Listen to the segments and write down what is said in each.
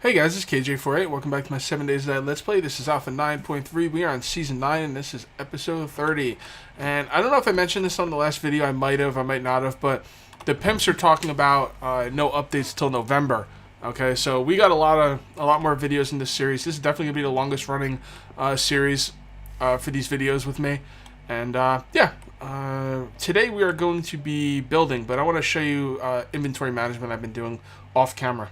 Hey guys, this is KJ48. Welcome back to my 7 Days That Let's Play. This is Alpha 9.3. We are on Season 9 and this is Episode 30. And I don't know if I mentioned this on the last video. I might have, I might not have, but the pimps are talking about no updates till November. Okay, so we got a lot more videos in this series. This is definitely going to be the longest running series for these videos with me. And today we are going to be building, but I want to show you inventory management I've been doing off camera.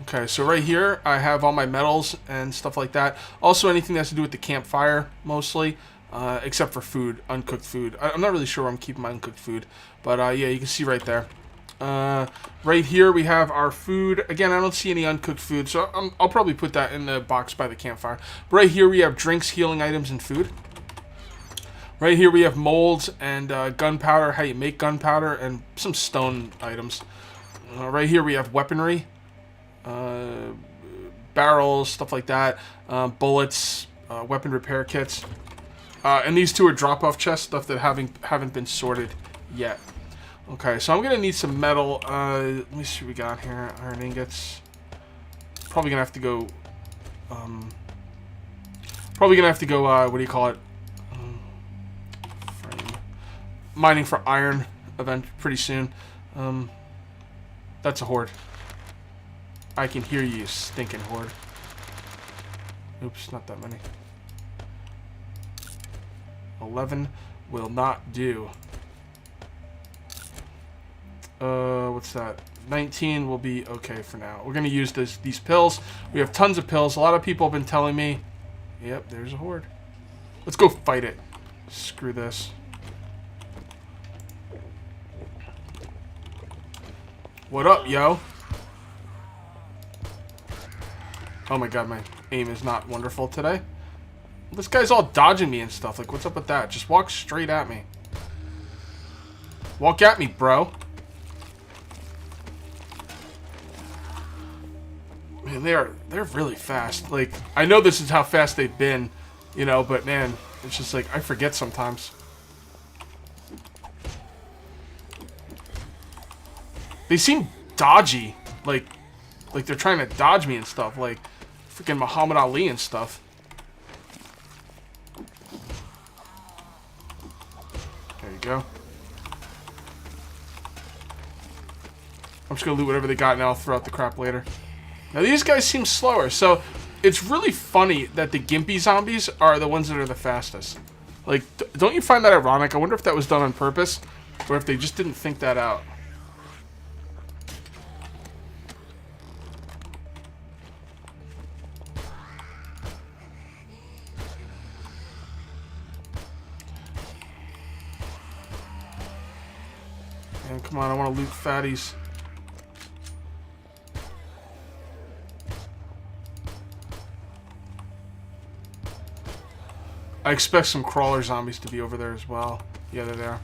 Okay, so right here I have all my metals and stuff like that. Also anything that has to do with the campfire, mostly, except for food, uncooked food. I'm not really sure where I'm keeping my uncooked food, but yeah, you can see right there. Right here we have our food. Again, I don't see any uncooked food, so I'll probably put that in the box by the campfire. But right here we have drinks, healing items, and food. Right here we have molds and gunpowder, how you make gunpowder, and some stone items. Right here we have weaponry. Barrels, stuff like that, bullets, weapon repair kits, and these two are drop-off chests, stuff that haven't been sorted yet. Okay, so I'm gonna need some metal. Let me see what we got here. Iron ingots. Probably gonna have to go. What do you call it? Mining for iron event pretty soon. That's a horde. I can hear you, stinking horde. Oops, not that many. 11 will not do. What's that? 19 will be okay for now. We're gonna use these pills. We have tons of pills. A lot of people have been telling me. Yep, there's a horde. Let's go fight it. Screw this. What up, yo? Oh my god, my aim is not wonderful today. This guy's all dodging me and stuff. Like, what's up with that? Just walk straight at me. Walk at me, bro. Man, they're really fast. Like, I know this is how fast they've been, you know, but man, it's just like, I forget sometimes. They seem dodgy. Like they're trying to dodge me and stuff. Like, freaking Muhammad Ali and stuff. There you go. I'm just gonna loot whatever they got and I'll throw out the crap later. Now these guys seem slower, so it's really funny that the gimpy zombies are the ones that are the fastest. Like, don't you find that ironic? I wonder if that was done on purpose, or if they just didn't think that out. And come on, I want to loot fatties. I expect some crawler zombies to be over there as well. Yeah, they're there.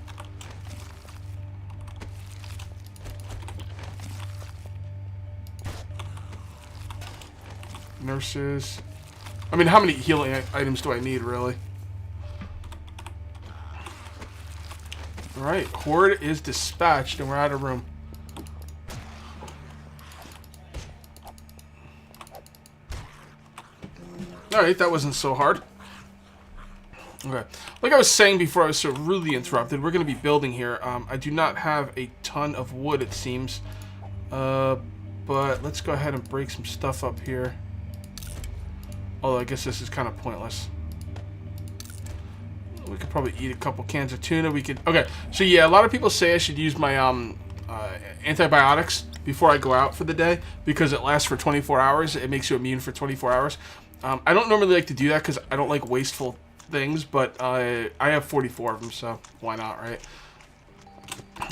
Nurses. I mean, how many healing items do I need, really? Alright, horde is dispatched and we're out of room. Alright, that wasn't so hard. Okay, like I was saying before I was so rudely interrupted, we're going to be building here. I do not have a ton of wood, it seems. But let's go ahead and break some stuff up here. Although I guess this is kind of pointless. We could probably eat a couple cans of tuna. We could... Okay, so yeah, a lot of people say I should use my antibiotics before I go out for the day because it lasts for 24 hours. It makes you immune for 24 hours. I don't normally like to do that because I don't like wasteful things, but I have 44 of them, so why not, right?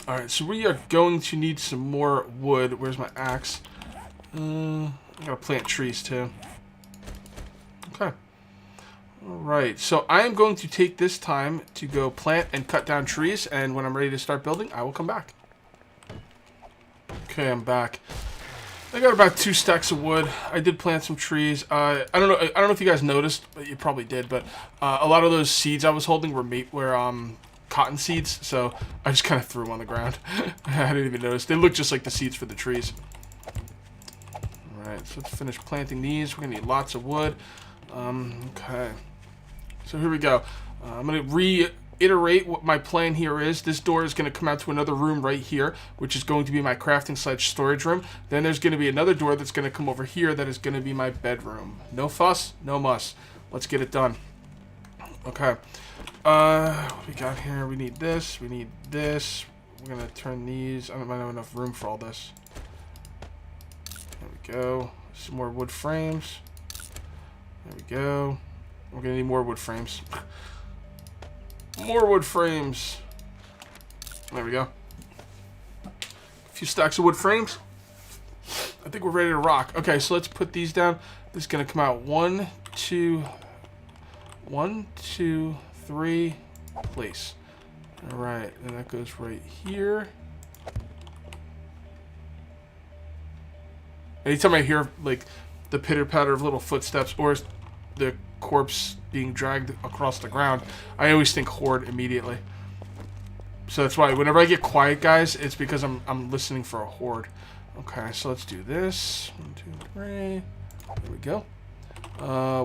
Alright, so we are going to need some more wood. Where's my axe? I gotta plant trees, too. Okay. Alright, so I am going to take this time to go plant and cut down trees, and when I'm ready to start building, I will come back. Okay, I'm back. I got about 2 stacks of wood. I did plant some trees. I don't know if you guys noticed, but you probably did, but a lot of those seeds I was holding were cotton seeds, so I just kind of threw them on the ground. I didn't even notice. They look just like the seeds for the trees. Alright. Alright, so let's finish planting these. We're going to need lots of wood. Okay. So here we go. I'm going to reiterate what my plan here is. This door is going to come out to another room right here, which is going to be my crafting / storage room. Then there's going to be another door that's going to come over here that is going to be my bedroom. No fuss, no muss. Let's get it done. Okay. What we got here? We need this. We need this. We're going to turn these. I don't have enough room for all this. There we go. Some more wood frames. There we go. We're going to need more wood frames. More wood frames. There we go. A few stacks of wood frames. I think we're ready to rock. Okay, so let's put these down. This is going to come out 1, 2, 3, place. Alright, and that goes right here. Anytime I hear, like, the pitter-patter of little footsteps or the corpse being dragged across the ground, I always think Horde immediately. So that's why whenever I get quiet, guys, it's because I'm listening for a Horde. Okay, so let's do this. 1, 2, 3. There we go.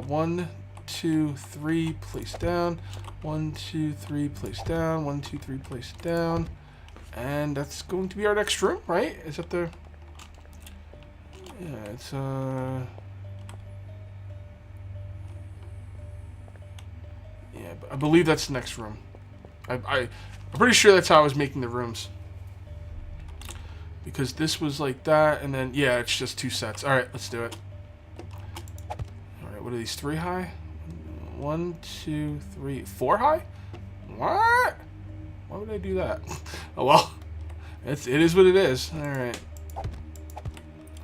1, 2, 3, place down. 1, 2, 3, place down. 1, 2, 3, place down. And that's going to be our next room, right? Is that the... Yeah, it's yeah, but I believe that's the next room. I'm pretty sure that's how I was making the rooms. Because this was like that, and then, yeah, it's just 2 sets. Alright, let's do it. Alright, what are these? 3 high? 1, 2, 3, 4 high? What? Why would I do that? Oh, well. It is what it is. Alright.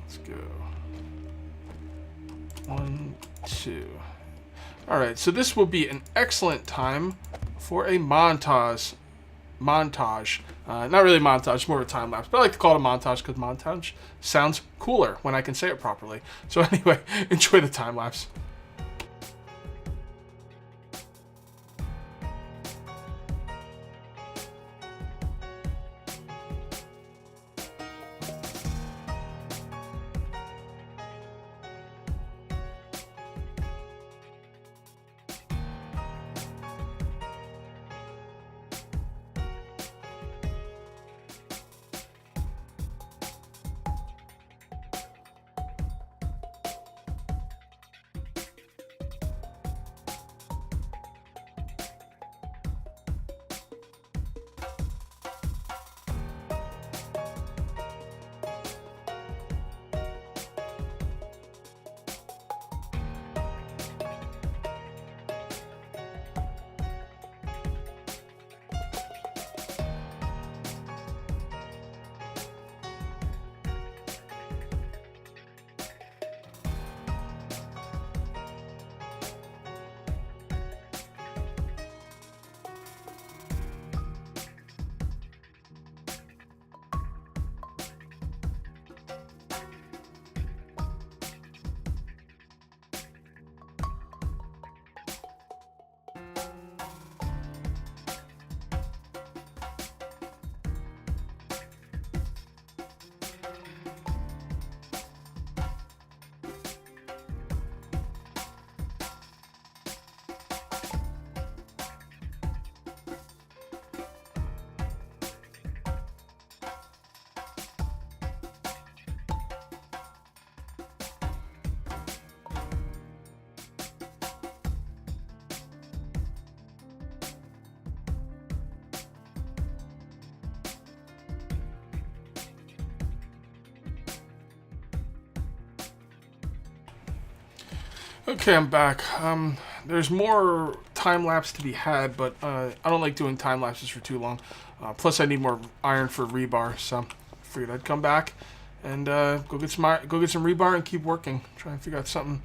Let's go. 1, 2. Alright, so this will be an excellent time for a montage. Not really montage, more of a time lapse, but I like to call it a montage because montage sounds cooler when I can say it properly. So anyway, enjoy the time lapse. Okay, I'm back. There's more time lapse to be had, but I don't like doing time lapses for too long. Plus, I need more iron for rebar, so I figured I'd come back and go get some rebar and keep working. Try and figure out something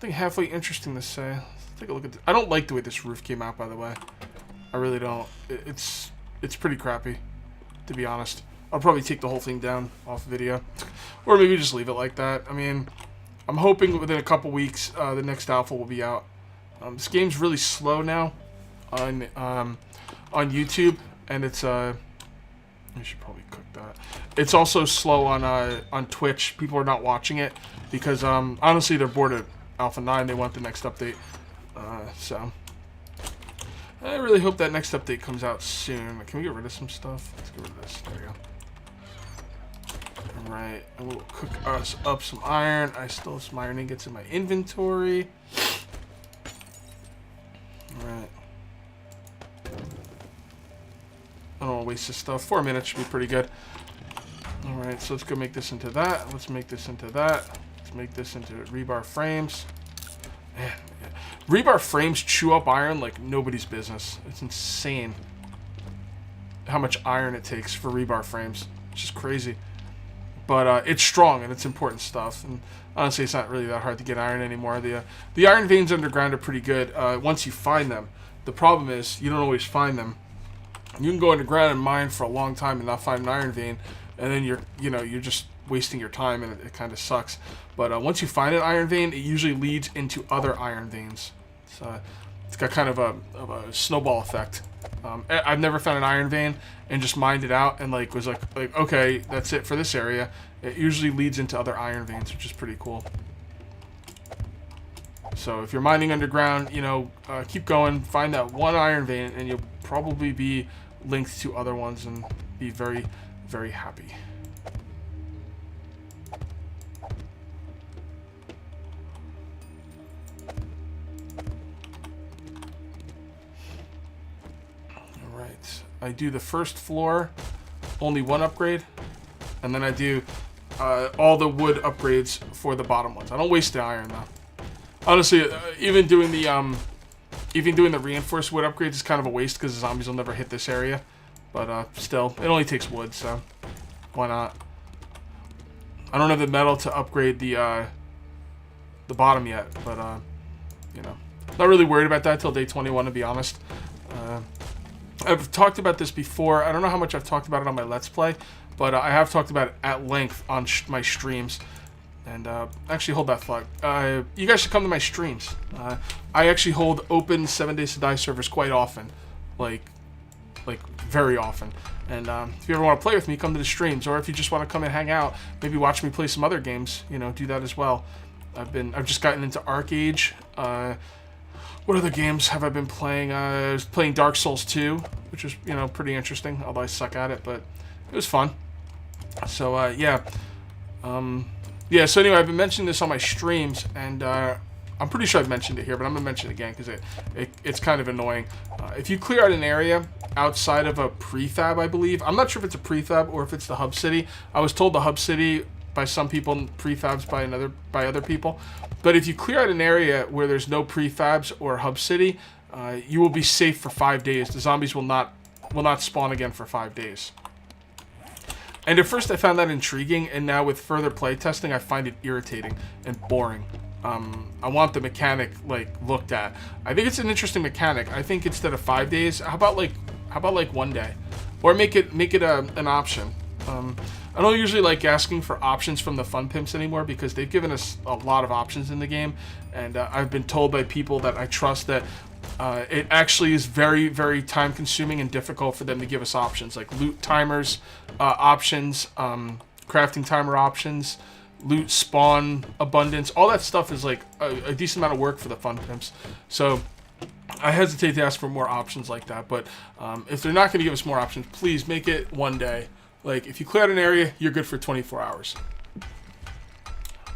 halfway interesting to say. Let's take a look at this. I don't like the way this roof came out, by the way. I really don't. It's pretty crappy, to be honest. I'll probably take the whole thing down off video, or maybe just leave it like that. I mean, I'm hoping within a couple weeks the next alpha will be out. This game's really slow now on YouTube, and it's I should probably cook that. It's also slow on Twitch. People are not watching it because honestly they're bored of Alpha 9. They want the next update. So I really hope that next update comes out soon. Can we get rid of some stuff? Let's get rid of this. There we go. Alright, and we'll cook us up some iron. I still have some iron ingots in my inventory. Alright. I don't want to waste this stuff. 4 minutes should be pretty good. Alright, so let's go make this into that. Let's make this into that. Let's make this into rebar frames. Man, rebar frames chew up iron like nobody's business. It's insane how much iron it takes for rebar frames. It's just crazy. But it's strong and it's important stuff. And honestly, it's not really that hard to get iron anymore. The iron veins underground are pretty good once you find them. The problem is you don't always find them. You can go underground and mine for a long time and not find an iron vein, and then you're just wasting your time, and it kind of sucks. But once you find an iron vein, it usually leads into other iron veins. So it's got kind of a snowball effect. I've never found an iron vein and just mined it out and was like okay, that's it for this area. It usually leads into other iron veins, which is pretty cool. So if you're mining underground, keep going, find that one iron vein, and you'll probably be linked to other ones and be very, very happy. Alright, I do the first floor, only one upgrade, and then I do all the wood upgrades for the bottom ones. I don't waste the iron though. Honestly, even doing the reinforced wood upgrades is kind of a waste because the zombies will never hit this area. But still, it only takes wood, so why not? I don't have the metal to upgrade the bottom yet, but not really worried about that till day 21, to be honest. I've talked about this before. I don't know how much I've talked about it on my Let's Play, but I have talked about it at length on my streams. And actually, hold that flag. You guys should come to my streams. I actually hold open 7 Days to Die servers quite often, like very often. And if you ever want to play with me, come to the streams. Or if you just want to come and hang out, maybe watch me play some other games. Do that as well. I've just gotten into Arcade. What other games have I been playing? I was playing Dark Souls 2, which was pretty interesting. Although I suck at it, but it was fun. So yeah. Yeah, so anyway, I've been mentioning this on my streams, and I'm pretty sure I've mentioned it here, but I'm going to mention it again because it's kind of annoying. If you clear out an area outside of a prefab, I believe. I'm not sure if it's a prefab or if it's the hub city. I was told the hub city by some people and prefabs by other people. But if you clear out an area where there's no prefabs or hub city, you will be safe for 5 days. The zombies will not spawn again for 5 days. And at first I found that intriguing, and now with further playtesting, I find it irritating and boring. I want the mechanic looked at. I think it's an interesting mechanic. I think instead of 5 days, how about 1 day, or make it an option. I don't usually like asking for options from the fun pimps anymore because they've given us a lot of options in the game, and I've been told by people that I trust that it actually is very, very time consuming and difficult for them to give us options like loot timers, options, crafting timer options, loot spawn abundance. All that stuff is like a decent amount of work for the fun pimps. So I hesitate to ask for more options like that. But if they're not going to give us more options, please make it 1 day. Like if you clear out an area, you're good for 24 hours.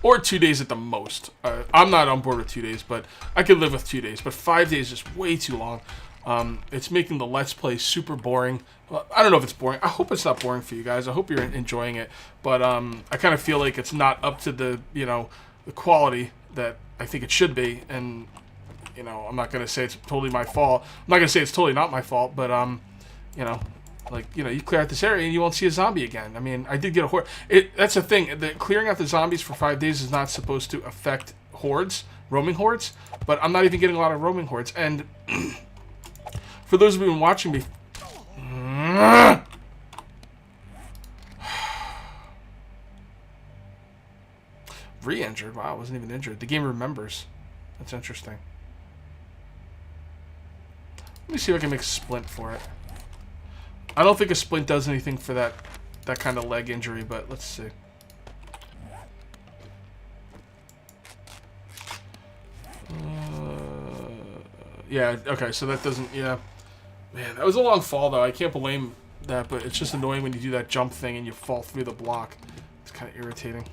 Or 2 days at the most. I'm not on board with 2 days, but I could live with 2 days. But 5 days is way too long. It's making the Let's Play super boring. Well, I don't know if it's boring. I hope it's not boring for you guys. I hope you're enjoying it. But I kind of feel like it's not up to the quality that I think it should be. And I'm not gonna say it's totally my fault. I'm not gonna say it's totally not my fault. But you clear out this area and you won't see a zombie again. I mean, I did get a horde. That's the thing. Clearing out the zombies for 5 days is not supposed to affect hordes, roaming hordes. But I'm not even getting a lot of roaming hordes. And for those of you who've been watching me, re-injured. Wow, I wasn't even injured. The game remembers. That's interesting. Let me see if I can make a splint for it. I don't think a splint does anything for that that kind of leg injury, but let's see. Yeah, okay, so that doesn't, yeah. Man, that was a long fall, though. I can't blame that, but it's just annoying when you do that jump thing and you fall through the block. It's kind of irritating.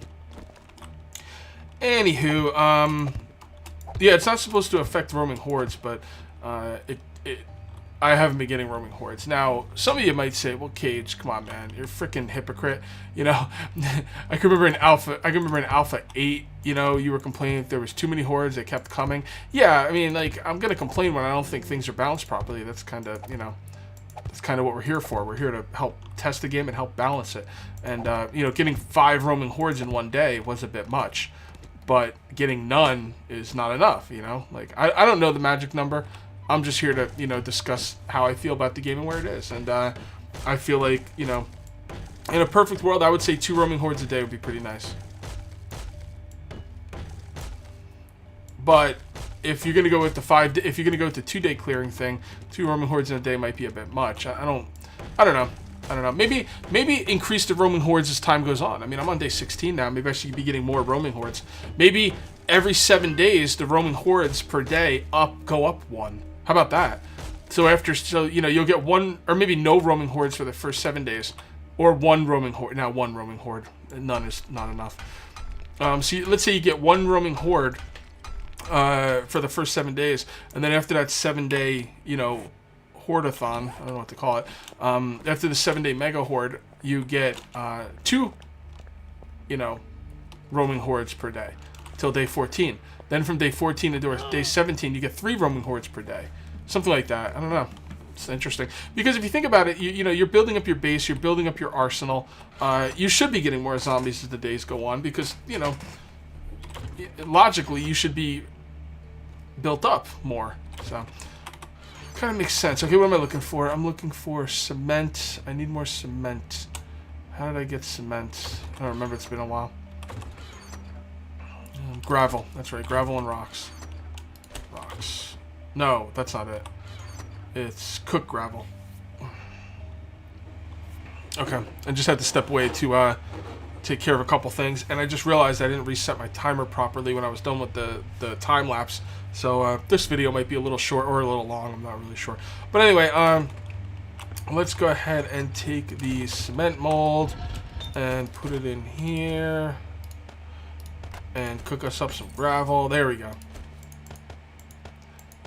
Anywho, yeah, it's not supposed to affect roaming hordes, but I haven't been getting roaming hordes. Now, some of you might say, well, Cage, come on, man, you're a freaking hypocrite. You know, I can remember in Alpha 8, you know, you were complaining that there was too many hordes, they kept coming. Yeah, I mean, like, I'm going to complain when I don't think things are balanced properly. That's kind of, you know, that's kind of what we're here for. We're here to help test the game and help balance it. And, you know, getting 5 roaming hordes in one day was a bit much. But getting none is not enough, you know? Like, I don't know the magic number. I'm just here to, you know, discuss how I feel about the game and where it is. And I feel like, you know, in a perfect world, I would say 2 roaming hordes a day would be pretty nice. But if you're gonna go with the if you're gonna go with the 2-day clearing thing, 2 roaming hordes in a day might be a bit much. I don't know. Maybe increase the roaming hordes as time goes on. I mean, I'm on day 16 now. Maybe I should be getting more roaming hordes. Maybe every 7 days, the roaming hordes per day go up 1. How about that? So you know, you'll get 1 or maybe no roaming hordes for the first 7 days, or 1 roaming horde. Now 1 roaming horde, none is not enough. So let's say you get 1 roaming horde for the first 7 days, and then after that 7-day, you know, hordathon, I don't know what to call it. After the 7-day mega horde, you get 2, you know, roaming hordes per day till day 14. Then from day 14 to day 17, you get 3 roaming hordes per day. Something like that. I don't know. It's interesting. Because if you think about it, you know, you're building up your base, you're building up your arsenal. You should be getting more zombies as the days go on because, you know, logically, you should be built up more. So, kind of makes sense. Okay, what am I looking for? I'm looking for cement. I need more cement. How did I get cement? I don't remember. It's been a while. Gravel. That's right. Gravel and rocks. Rocks. No, that's not it. It's cooked gravel. Okay. I just had to step away to take care of a couple things, and I just realized I didn't reset my timer properly when I was done with the time lapse. So this video might be a little short or a little long. I'm not really sure. But anyway, let's go ahead and take the cement mold and put it in here. And cook us up some gravel. There we go.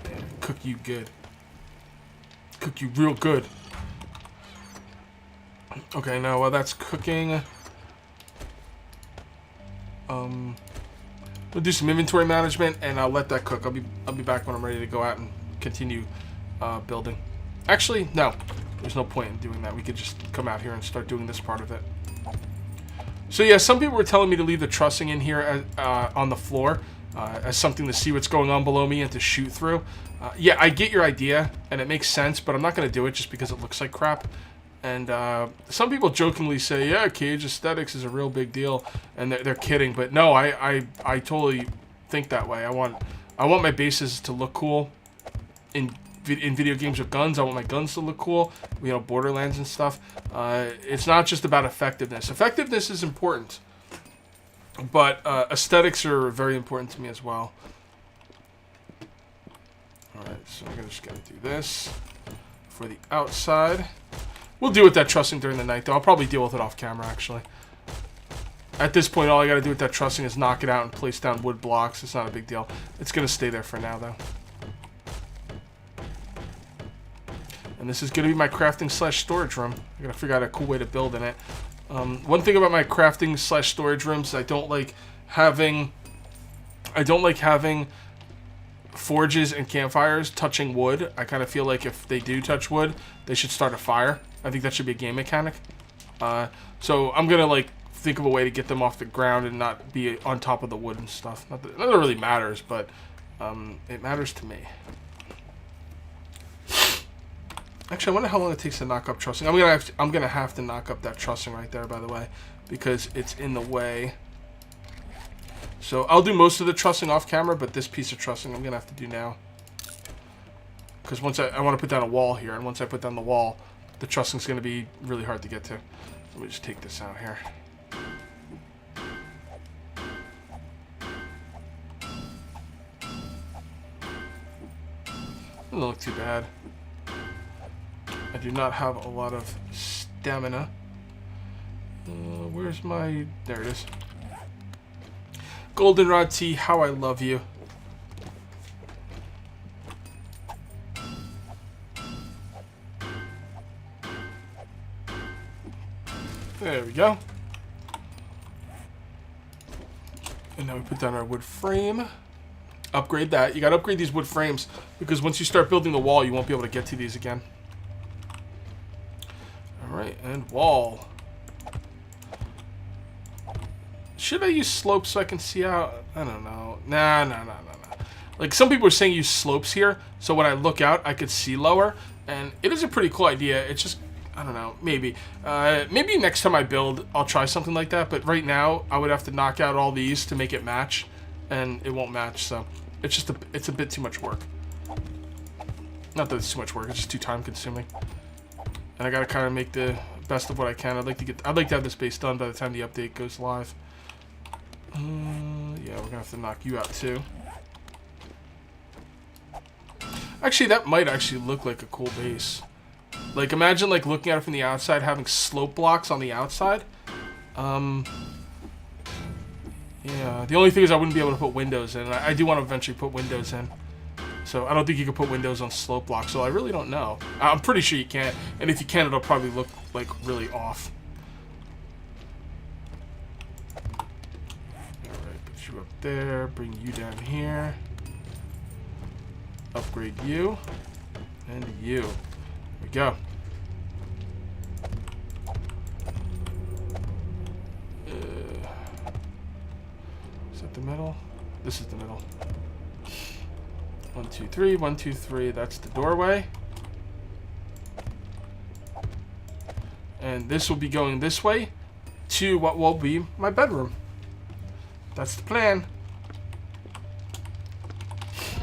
And cook you good. Cook you real good. Okay, now while that's cooking, we'll do some inventory management, and I'll let that cook. I'll be back when I'm ready to go out and continue building. Actually, no. There's no point in doing that. We could just come out here and start doing this part of it. So yeah, some people were telling me to leave the trussing in here on the floor as something to see what's going on below me and to shoot through. Yeah, I get your idea, and it makes sense, but I'm not going to do it just because it looks like crap. And some people jokingly say, yeah, cage aesthetics is a real big deal, and they're kidding. But no, I totally think that way. I want my bases to look cool in video games with guns. I want my guns to look cool, you know, Borderlands and stuff. It's not just about effectiveness. Effectiveness is important, but aesthetics are very important to me as well. Alright, so I'm just going to do this for the outside. We'll deal with that trussing during the night, though. I'll probably deal with it off camera, actually. At this point, all I got to do with that trussing is knock it out and place down wood blocks. It's not a big deal. It's going to stay there for now, though. And this is going to be my crafting / storage room. I got to figure out a cool way to build in it. One thing about my crafting / storage rooms, I don't like having forges and campfires touching wood. I kind of feel like if they do touch wood, they should start a fire. I think that should be a game mechanic. So I'm going to like think of a way to get them off the ground and not be on top of the wood and stuff. Not that it really matters, but it matters to me. Actually, I wonder how long it takes to knock up trussing. I'm gonna have to knock up that trussing right there, by the way, because it's in the way. So I'll do most of the trussing off camera, but this piece of trussing I'm gonna have to do now, because once I want to put down a wall here, and once I put down the wall, the trussing's gonna be really hard to get to. Let me just take this out here. Doesn't look too bad. I do not have a lot of stamina. Where's my... There it is. Goldenrod tea, how I love you. There we go. And now we put down our wood frame. Upgrade that. You gotta upgrade these wood frames because once you start building the wall, you won't be able to get to these again. Alright, and wall. Should I use slopes so I can see out? I don't know. Nah. Like, some people are saying use slopes here, so when I look out, I could see lower. And it is a pretty cool idea. It's just, I don't know, maybe. Maybe next time I build, I'll try something like that. But right now, I would have to knock out all these to make it match. And it won't match, so it's just it's a bit too much work. Not that it's too much work, it's just too time consuming. And I gotta kind of make the best of what I can. I'd like to have this base done by the time the update goes live. Yeah, we're gonna have to knock you out too. Actually, that might actually look like a cool base. Like, imagine like looking at it from the outside, having slope blocks on the outside. Yeah, the only thing is I wouldn't be able to put windows in. I do want to eventually put windows in. So I don't think you can put windows on slope blocks, so I really don't know. I'm pretty sure you can't, and if you can, it'll probably look like really off. Alright, put you up there, bring you down here. Upgrade you. And you. There we go. The middle. This is the middle. 1, 2, 3. 1, 2, 3. That's the doorway. And this will be going this way to what will be my bedroom. That's the plan.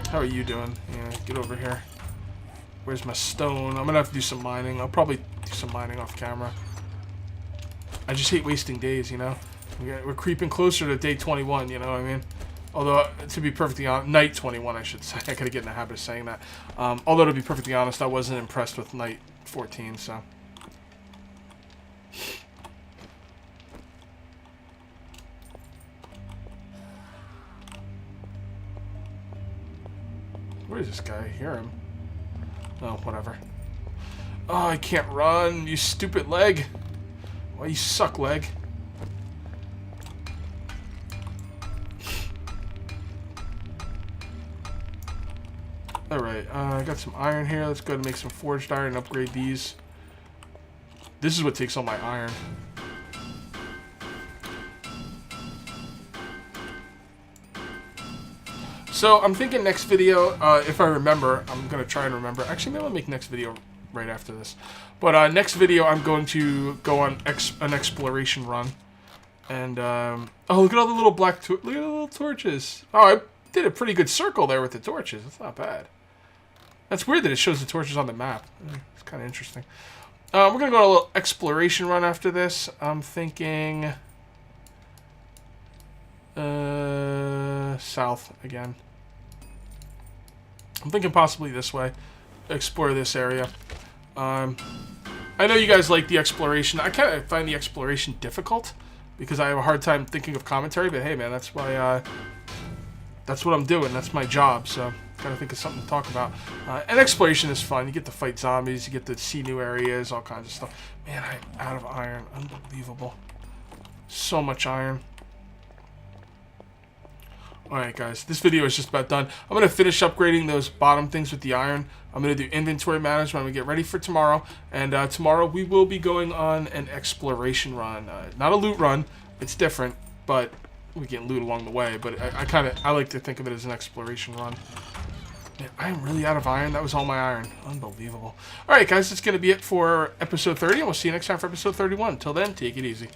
How are you doing? Yeah, get over here. Where's my stone? I'm gonna have to do some mining. I'll probably do some mining off camera. I just hate wasting days, you know? We're creeping closer to day 21, you know what I mean? Although, to be perfectly honest, night 21, I should say. I gotta get in the habit of saying that. Although, to be perfectly honest, I wasn't impressed with night 14, so. Where is this guy? I hear him. Oh, whatever. Oh, I can't run, you stupid leg. Why you suck, leg? Alright, I got some iron here. Let's go ahead and make some forged iron and upgrade these. This is what takes all my iron. So, I'm thinking next video, if I remember, I'm going to try and remember. Actually, maybe I'll make next video right after this. But next video, I'm going to go on an exploration run. And, oh, look at all the little look at the little torches. Oh, I did a pretty good circle there with the torches. That's not bad. That's weird that it shows the torches on the map. It's kind of interesting. We're going to go on a little exploration run after this. I'm thinking south again. I'm thinking possibly this way. Explore this area. I know you guys like the exploration. I kind of find the exploration difficult because I have a hard time thinking of commentary, but hey man, that's why that's what I'm doing. That's my job, so gotta think of something to talk about. And exploration is fun. You get to fight zombies, you get to see new areas, all kinds of stuff. Man, I'm out of iron. Unbelievable. So much iron. Alright guys, this video is just about done. I'm going to finish upgrading those bottom things with the iron. I'm going to do inventory management. I'm going to get ready for tomorrow. And tomorrow we will be going on an exploration run. Not a loot run. It's different, but we get loot along the way. But I like to think of it as an exploration run. Man, I am really out of iron. That was all my iron. Unbelievable. Alright guys, that's going to be it for episode 30. And we'll see you next time for episode 31. Till then, take it easy.